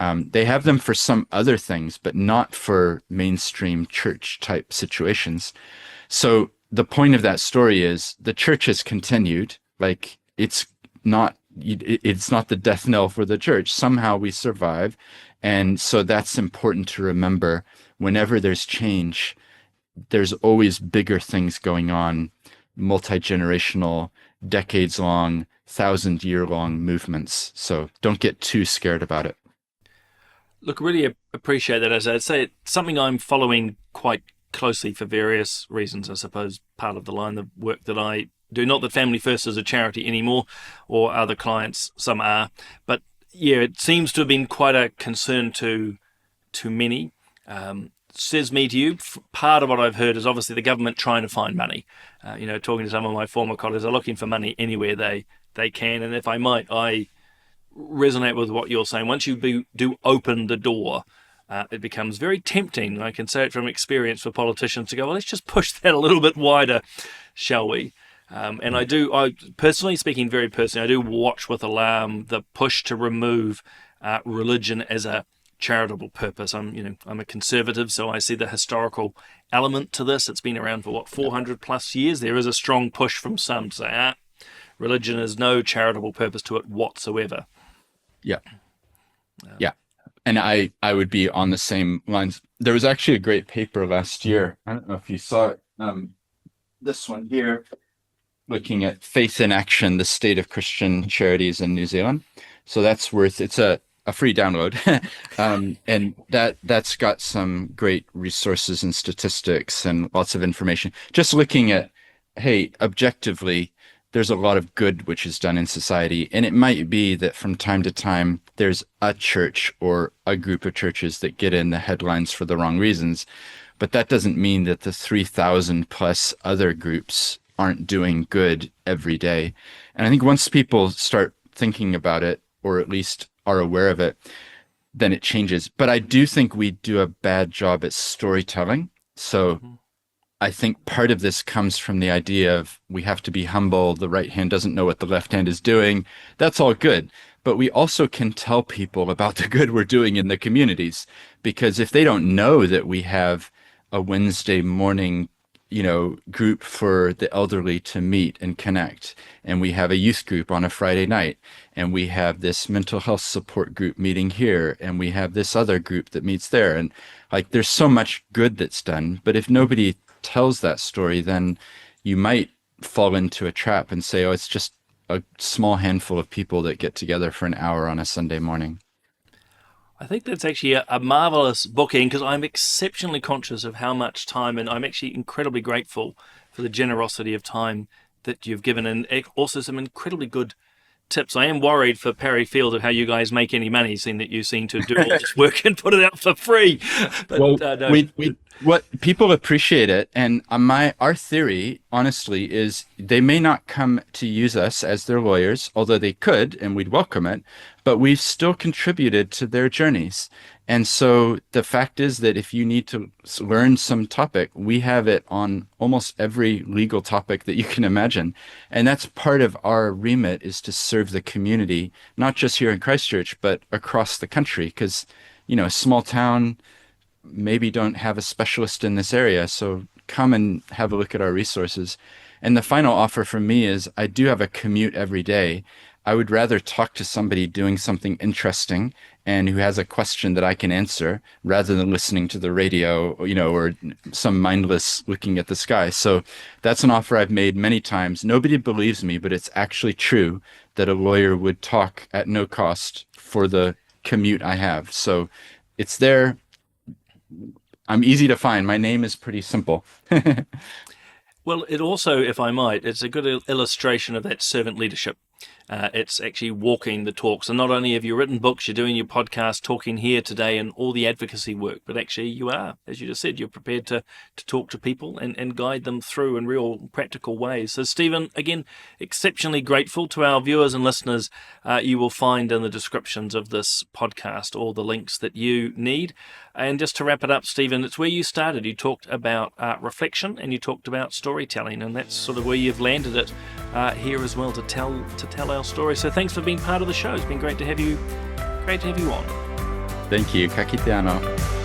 They have them for some other things, but not for mainstream church type situations. So the point of that story is the church has continued. Like it's not the death knell for the church. Somehow we survive. And so that's important to remember. Whenever there's change, there's always bigger things going on, multi-generational, decades-long, 1,000-year-long movements. So don't get too scared about it. Look, really appreciate that. As I'd say, it's something I'm following quite closely for various reasons. I suppose part of the line of work that I do, not that Family First is a charity anymore, or other clients, some are, but yeah, it seems to have been quite a concern to many. Says me to you, part of what I've heard is obviously the government trying to find money. Talking to some of my former colleagues, are looking for money anywhere they can. And if I might, I resonate with what you're saying. Once you do open the door, it becomes very tempting. I can say it from experience for politicians to go, well, let's just push that a little bit wider, shall we? And I personally speaking, very personally, I do watch with alarm the push to remove religion as a charitable purpose. I'm a conservative, so I see the historical element to this. It's been around for 400 plus years. There is a strong push from some to say, religion has no charitable purpose to it whatsoever. Yeah. Yeah. And I would be on the same lines. There was actually a great paper last year. I don't know if you saw it. This one here, looking at faith in action, the state of Christian charities in New Zealand. So it's a free download. And that's got some great resources and statistics and lots of information. Just looking at, hey, objectively, there's a lot of good which is done in society. And it might be that from time to time, there's a church or a group of churches that get in the headlines for the wrong reasons. But that doesn't mean that the 3,000 plus other groups aren't doing good every day. And I think once people start thinking about it, or at least are aware of it, then it changes. But I do think we do a bad job at storytelling. So I think part of this comes from the idea of we have to be humble. The right hand doesn't know what the left hand is doing. That's all good. But we also can tell people about the good we're doing in the communities, because if they don't know that we have a Wednesday morning group for the elderly to meet and connect, and we have a youth group on a Friday night, and we have this mental health support group meeting here, and we have this other group that meets there, and like there's so much good that's done. But if nobody tells that story, then you might fall into a trap and say, oh, it's just a small handful of people that get together for an hour on a Sunday morning. I think that's actually a marvelous booking because I'm exceptionally conscious of how much time, and I'm actually incredibly grateful for the generosity of time that you've given, and also some incredibly good tips. I am worried for Parry Field of how you guys make any money, seeing that you seem to do all this work and put it out for free. But Well, no. we what people appreciate it, and our theory, honestly, is they may not come to use us as their lawyers, although they could, and we'd welcome it, but we've still contributed to their journeys. And so the fact is that if you need to learn some topic, we have it on almost every legal topic that you can imagine. And that's part of our remit, is to serve the community, not just here in Christchurch, but across the country. Because, a small town maybe don't have a specialist in this area. So come and have a look at our resources. And the final offer from me is I do have a commute every day. I would rather talk to somebody doing something interesting and who has a question that I can answer rather than listening to the radio, or some mindless looking at the sky. So that's an offer I've made many times. Nobody believes me, but it's actually true that a lawyer would talk at no cost for the commute I have. So it's there. I'm easy to find. My name is pretty simple. Well, it also, if I might, it's a good illustration of that servant leadership. It's actually walking the talk. So not only have you written books, you're doing your podcast, talking here today, and all the advocacy work, but actually you are, as you just said, you're prepared to talk to people and guide them through in real practical ways. So Steven, again, exceptionally grateful to our viewers and listeners. You will find in the descriptions of this podcast all the links that you need. And just to wrap it up, Steven, it's where you started. You talked about reflection and you talked about storytelling, and that's sort of where you've landed it here as well to tell our story. So thanks for being part of the show. It's been great to have you on. Thank you. Ka kite anō.